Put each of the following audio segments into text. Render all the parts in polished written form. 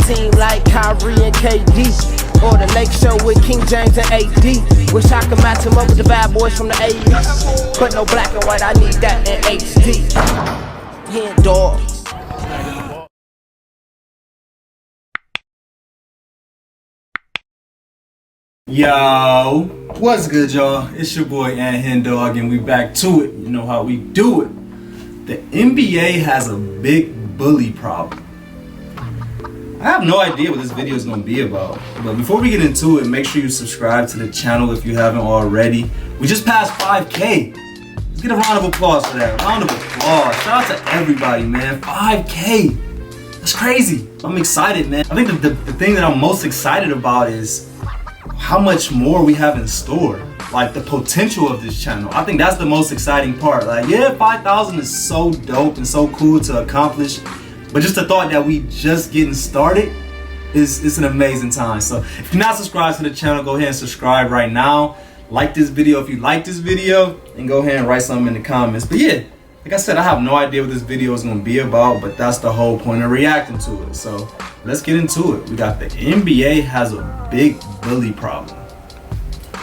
team like Kyrie and KD, or the Lake Show with King James and AD. Wish I could match him up with the bad boys from the 80s, but no black and white, I need that in HD. HenDawgz. Yo, what's good, y'all? It's your boy HenDawgz, and we back to it. You know how we do it. The NBA has a big bully problem. I have no idea what this video is going to be about, but before we get into it, make sure you subscribe to the channel if you haven't already. We just passed 5K. Let's get a round of applause for that. Round of applause. Shout out to everybody, man. 5K. That's crazy. I'm excited, man. I think the thing that I'm most excited about is how much more we have in store, like the potential of this channel. I think that's the most exciting part. Like, yeah, 5,000 is so dope and so cool to accomplish, but just the thought that we just getting started is an amazing time. So if you're not subscribed to the channel, go ahead and subscribe right now. Like this video if you like this video, and go ahead and write something in the comments. But yeah, like I said, I have no idea what this video is going to be about, but that's the whole point of reacting to it. So let's get into it. We got the NBA has a big bully problem.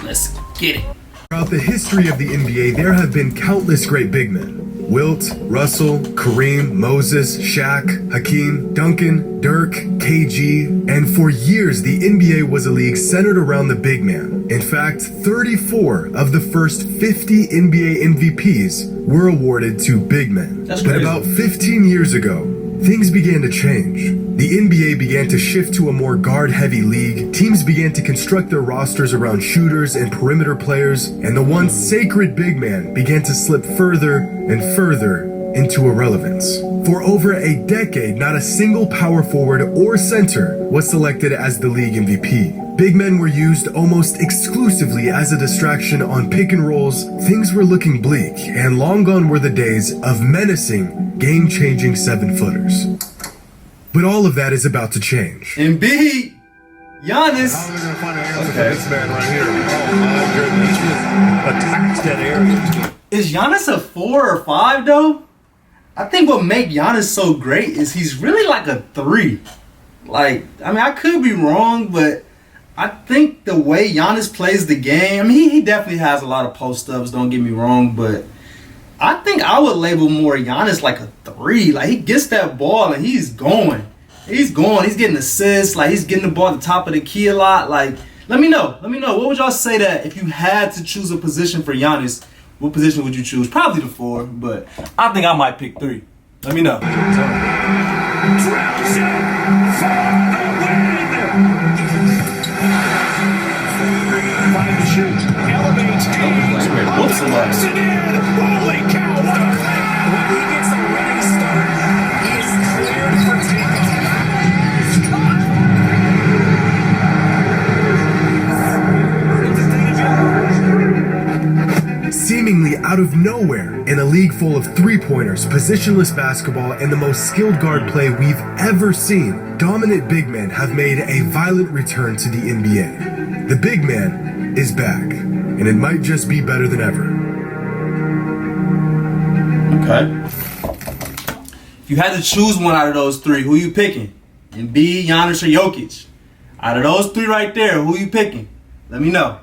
Let's get it. Throughout the history of the NBA, there have been countless great big men. Wilt, Russell, Kareem, Moses, Shaq, Hakeem, Duncan, Dirk, KG, and for years the NBA was a league centered around the big man. In fact, 34 of the first 50 NBA MVPs were awarded to big men. That's but crazy. about 15 years ago, things began to change. The NBA began to shift to a more guard-heavy league. Teams began to construct their rosters around shooters and perimeter players, and the once sacred big man began to slip further and further into irrelevance. For over a decade, not a single power forward or center was selected as the league MVP. Big men were used almost exclusively as a distraction on pick and rolls. Things were looking bleak, and long gone were the days of menacing, game-changing 7-footers. But all of that is about to change. Embiid, Giannis. How are they going to find an answer for this man right here? Oh my goodness. Attacks that area. Is Giannis a 4 or 5 though? I think what makes Giannis so great is he's really like a 3. Like, I mean, I could be wrong, but I think the way Giannis plays the game, I mean, he definitely has a lot of post-ups, don't get me wrong, but I think I would label more Giannis like a 3. Like, he gets that ball and he's going. He's going. He's getting assists. Like, he's getting the ball at the top of the key a lot. Like, let me know. Let me know. What would y'all say that if you had to choose a position for Giannis, what position would you choose? Probably the 4, but I think I might pick 3. Let me know. Drowns in for the win. Find the shoot. Elevates. Whoops, Puts it in. Holy cow, what a cloud. When he gets a running start, he is cleared for takeoff. Seemingly out of nowhere, in a league full of three-pointers, positionless basketball, and the most skilled guard play we've ever seen, dominant big men have made a violent return to the NBA. The big man is back, and it might just be better than ever. Okay. If you had to choose one out of those 3, who you picking? Embiid, Giannis, or Jokić? Out of those 3 right there, who you picking? Let me know.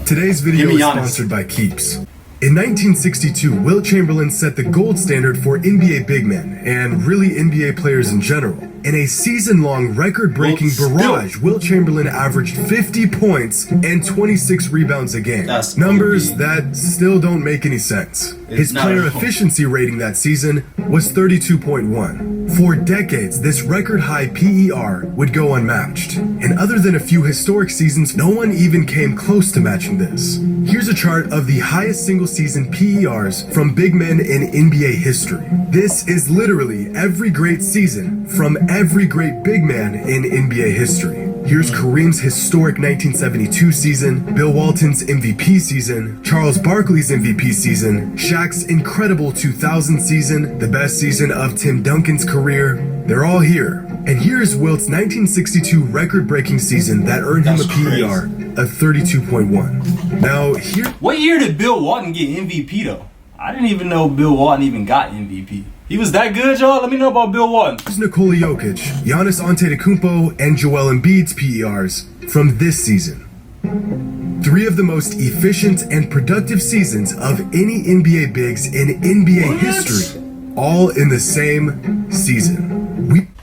Today's video Give me is Giannis. sponsored by Keeps. In 1962, Wilt Chamberlain set the gold standard for NBA big men, and really NBA players in general. In a season-long, record-breaking barrage, Wilt Chamberlain averaged 50 points and 26 rebounds a game. That's Numbers OD. that still don't make any sense. His not player at all. efficiency rating that season was 32.1. For decades, this record-high PER would go unmatched. And other than a few historic seasons, no one even came close to matching this. Here's a chart of the highest single-season PERs from big men in NBA history. This is literally every great season from every great big man in NBA history. Here's Kareem's historic 1972 season, Bill Walton's MVP season, Charles Barkley's MVP season, Shaq's incredible 2000 season, the best season of Tim Duncan's career. They're all here. And here's Wilt's 1962 record-breaking season that earned him a PER of 32.1. Now, here... What year did Bill Walton get MVP though? I didn't even know Bill Walton even got MVP. He was that good, y'all? Let me know about Bill Walton. Here's Nikola Jokić, Giannis Antetokounmpo, and Joel Embiid's PERs from this season. 3 of the most efficient and productive seasons of any NBA bigs in NBA history, all in the same season.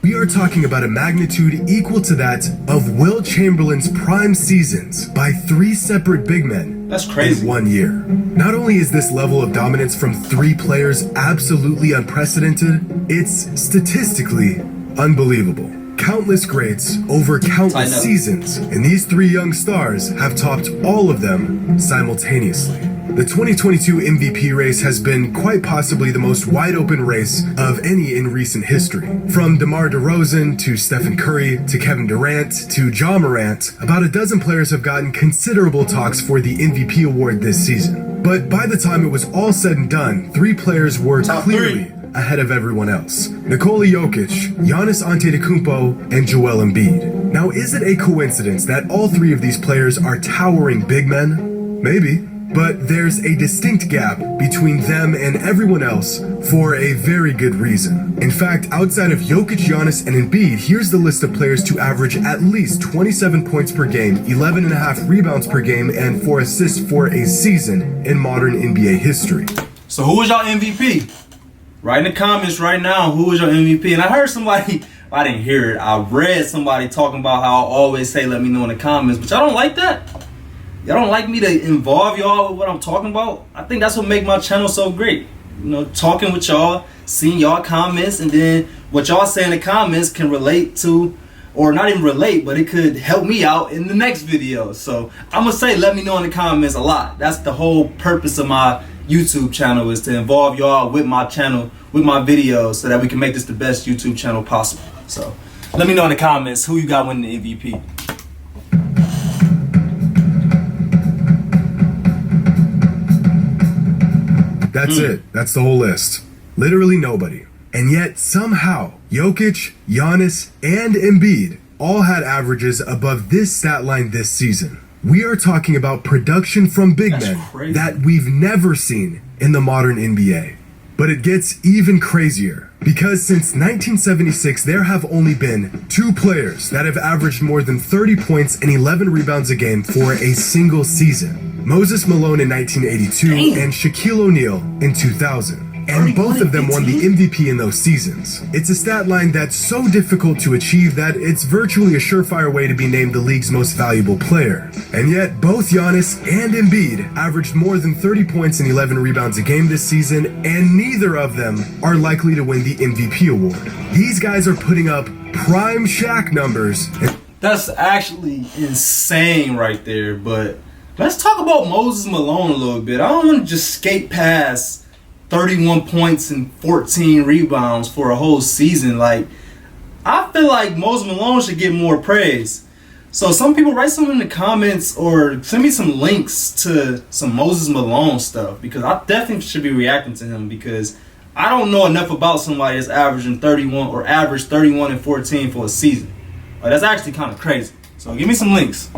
We are talking about a magnitude equal to that of Will Chamberlain's prime seasons by 3 separate big men. That's crazy. In 1 year. Not only is this level of dominance from 3 players absolutely unprecedented, it's statistically unbelievable. Countless greats over countless seasons, and these 3 young stars have topped all of them simultaneously. The 2022 MVP race has been quite possibly the most wide-open race of any in recent history. From DeMar DeRozan to Stephen Curry to Kevin Durant to Ja Morant, about a dozen players have gotten considerable talks for the MVP award this season. But by the time it was all said and done, 3 players were clearly ahead of everyone else. Nikola Jokić, Giannis Antetokounmpo, and Joel Embiid. Now, is it a coincidence that all 3 of these players are towering big men? Maybe. But there's a distinct gap between them and everyone else for a very good reason. In fact, outside of Jokić, Giannis, and Embiid, here's the list of players to average at least 27 points per game, 11.5 rebounds per game, and 4 assists for a season in modern NBA history. So who was y'all MVP? Write in the comments right now, who was your MVP? And I heard somebody, I didn't hear it, I read somebody talking about how I always say let me know in the comments, but y'all don't like that? Y'all don't like me to involve y'all with what I'm talking about? I think that's what make my channel so great. You know, talking with y'all, seeing y'all comments, and then what y'all say in the comments can relate to, or not even relate, but it could help me out in the next video. So I'm gonna say let me know in the comments a lot. That's the whole purpose of my YouTube channel, is to involve y'all with my channel, with my videos, so that we can make this the best YouTube channel possible. So let me know in the comments who you got winning the MVP. That's it. That's the whole list. Literally nobody. And yet, somehow, Jokić, Giannis, and Embiid all had averages above this stat line this season. We are talking about production from big men that we've never seen in the modern NBA. But it gets even crazier, because since 1976 there have only been 2 players that have averaged more than 30 points and 11 rebounds a game for a single season. Moses Malone in 1982 and Shaquille O'Neal in 2000. And both of them won the MVP in those seasons. It's a stat line that's so difficult to achieve that it's virtually a surefire way to be named the league's most valuable player. And yet, both Giannis and Embiid averaged more than 30 points and 11 rebounds a game this season, and neither of them are likely to win the MVP award. These guys are putting up prime Shaq numbers. That's actually insane right there, but let's talk about Moses Malone a little bit. I don't want to just skate past 31 points and 14 rebounds for a whole season. Like, I feel like Moses Malone should get more praise. So some people write something in the comments or send me some links to some Moses Malone stuff, because I definitely should be reacting to him, because I don't know enough about somebody that's averaging 31 or averaged 31 and 14 for a season. Like, that's actually kind of crazy. So give me some links.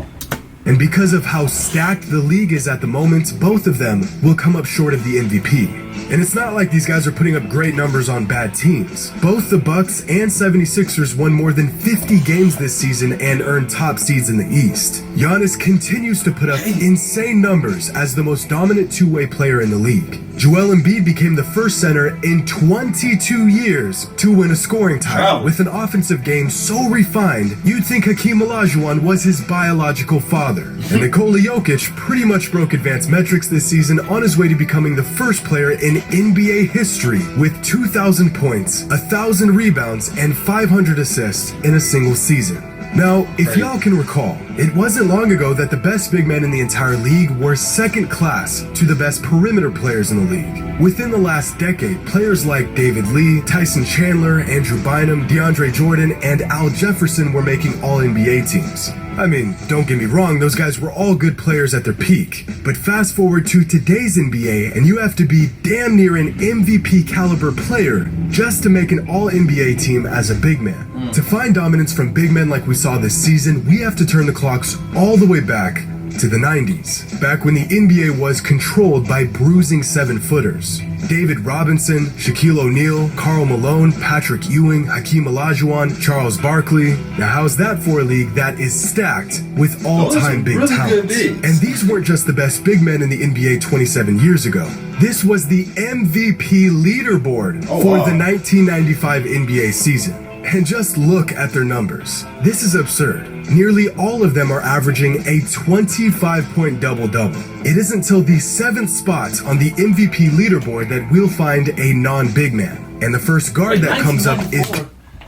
And because of how stacked the league is at the moment, both of them will come up short of the MVP. And it's not like these guys are putting up great numbers on bad teams. Both the Bucks and 76ers won more than 50 games this season and earned top seeds in the East. Giannis continues to put up insane numbers as the most dominant two-way player in the league. Joel Embiid became the first center in 22 years to win a scoring title with an offensive game so refined you'd think Hakeem Olajuwon was his biological father. And Nikola Jokić pretty much broke advanced metrics this season on his way to becoming the first player in NBA history with 2,000 points, 1,000 rebounds, and 500 assists in a single season. Now, if y'all can recall, it wasn't long ago that the best big men in the entire league were second class to the best perimeter players in the league. Within the last decade, players like David Lee, Tyson Chandler, Andrew Bynum, DeAndre Jordan, and Al Jefferson were making All-NBA teams. I mean, don't get me wrong, those guys were all good players at their peak. But fast forward to today's NBA, and you have to be damn near an MVP caliber player just to make an All-NBA team as a big man. To find dominance from big men like we saw this season, we have to turn the clocks all the way back to the 90s, back when the NBA was controlled by bruising 7-footers. David Robinson, Shaquille O'Neal, Karl Malone, Patrick Ewing, Hakeem Olajuwon, Charles Barkley. Now how's that for a league that is stacked with all-time big talent? And these weren't just the best big men in the NBA 27 years ago. This was the MVP leaderboard for the 1995 NBA season. And just look at their numbers. This is absurd. Nearly all of them are averaging a 25-point double-double. It isn't until the 7th spot on the MVP leaderboard that we'll find a non-big man. And the first guard that comes up is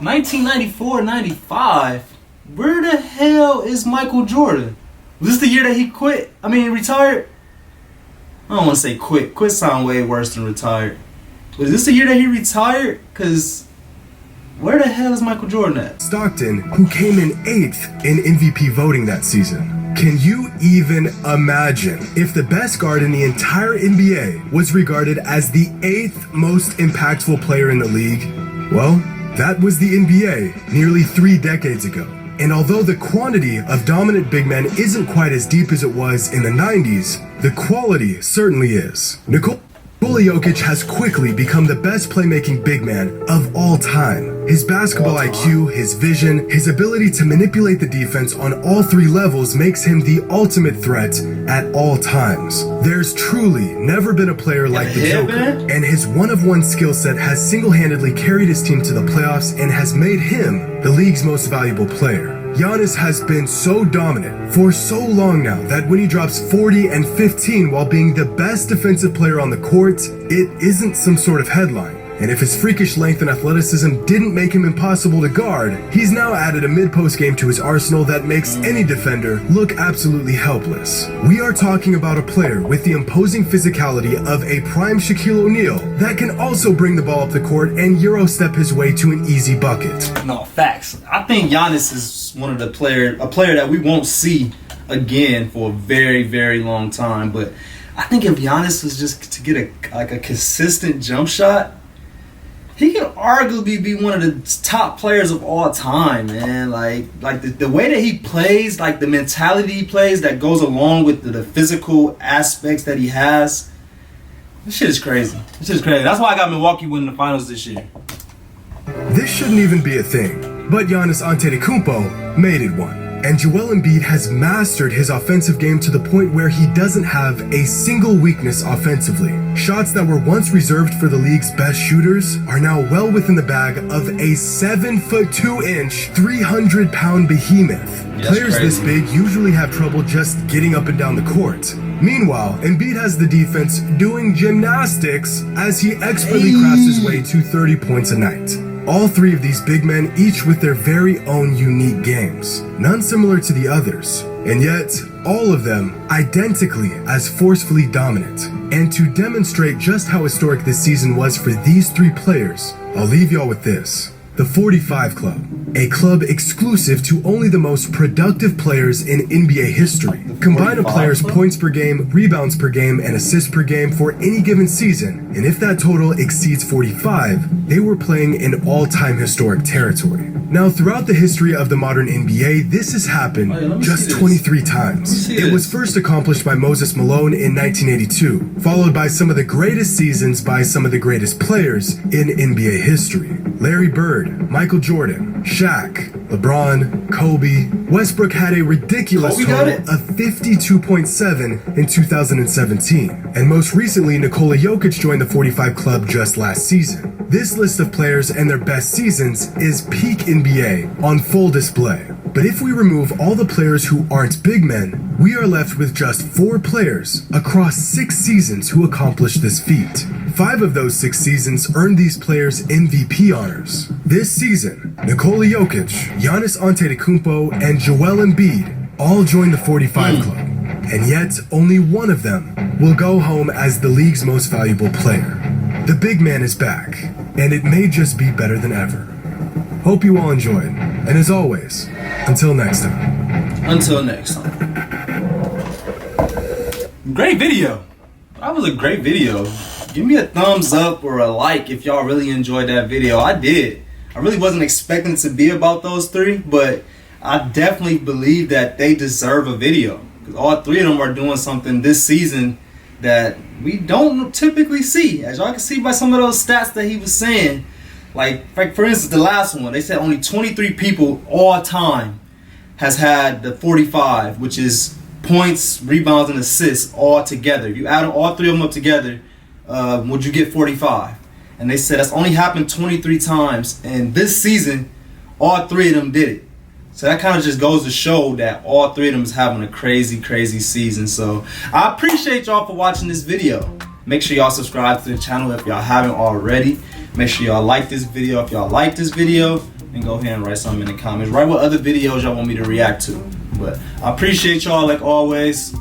1994-95. Where the hell is Michael Jordan? Was this the year that he quit? I mean, retired? I don't want to say quit. Quit sound way worse than retired. Was this the year that he retired? Because where the hell is Michael Jordan at? Stockton, who came in 8th in MVP voting that season. Can you even imagine if the best guard in the entire NBA was regarded as the 8th most impactful player in the league? Well, that was the NBA nearly 3 decades ago. And although the quantity of dominant big men isn't quite as deep as it was in the 90s, the quality certainly is. Nikola Jokić has quickly become the best playmaking big man of all time. His basketball IQ, his vision, his ability to manipulate the defense on all 3 levels makes him the ultimate threat at all times. There's truly never been a player like the Joker, and his one-of-one skill set has single-handedly carried his team to the playoffs and has made him the league's most valuable player. Giannis has been so dominant for so long now that when he drops 40 and 15 while being the best defensive player on the court, it isn't some sort of headline. And if his freakish length and athleticism didn't make him impossible to guard, he's now added a mid-post game to his arsenal that makes any defender look absolutely helpless. We are talking about a player with the imposing physicality of a prime Shaquille O'Neal that can also bring the ball up the court and Euro step his way to an easy bucket. No, facts. I think Giannis is one of a player that we won't see again for a very, very long time. But I think if Giannis was just to get a consistent jump shot, he could arguably be one of the top players of all time, man. Like the way that he plays, like the mentality he plays that goes along with the physical aspects that he has. This shit is crazy. That's why I got Milwaukee winning the finals this year. This shouldn't even be a thing, but Giannis Antetokounmpo made it one. And Joel Embiid has mastered his offensive game to the point where he doesn't have a single weakness offensively. Shots that were once reserved for the league's best shooters are now well within the bag of a 7'2", 300-pound behemoth. Players this big usually have trouble just getting up and down the court. Meanwhile, Embiid has the defense doing gymnastics as he expertly crafts his way to 30 points a night. All 3 of these big men, each with their very own unique games, none similar to the others, and yet all of them identically as forcefully dominant. And to demonstrate just how historic this season was for these 3 players, I'll leave y'all with this. The 45 Club, a club exclusive to only the most productive players in NBA history. Combine a player's points per game, rebounds per game, and assists per game for any given season, and if that total exceeds 45, they were playing in all-time historic territory. Now, throughout the history of the modern NBA, this has happened just 23 times. It was first accomplished by Moses Malone in 1982, followed by some of the greatest seasons by some of the greatest players in NBA history. Larry Bird, Michael Jordan, Shaq, LeBron, Kobe. Westbrook had a ridiculous total of 52.7 in 2017. And most recently, Nikola Jokić joined the 45 Club just last season. This list of players and their best seasons is peak NBA on full display. But if we remove all the players who aren't big men, we are left with just 4 players across 6 seasons who accomplished this feat. 5 of those 6 seasons earned these players MVP honors. This season, Nikola Jokić, Giannis Antetokounmpo, and Joel Embiid all joined the 45 Club. And yet, only one of them will go home as the league's most valuable player. The big man is back, and it may just be better than ever. Hope you all enjoyed, and as always, until next time. Until next time. Great video. That was a great video. Give me a thumbs up or a like if y'all really enjoyed that video. I did. I really wasn't expecting it to be about those 3, but I definitely believe that they deserve a video. because all three of them are doing something this season that we don't typically see. As y'all can see by some of those stats that he was saying, like for instance, the last one, they said only 23 people all time has had the 45, which is points, rebounds, and assists all together. If you add all three of them up together, would you get 45? And they said that's only happened 23 times, and this season, all three of them did it. So that kind of just goes to show that all three of them is having a crazy, crazy season. So I appreciate y'all for watching this video. Make sure y'all subscribe to the channel if y'all haven't already. Make sure y'all like this video if y'all like this video. And go ahead and write something in the comments. Write what other videos y'all want me to react to. But I appreciate y'all like always.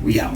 We out.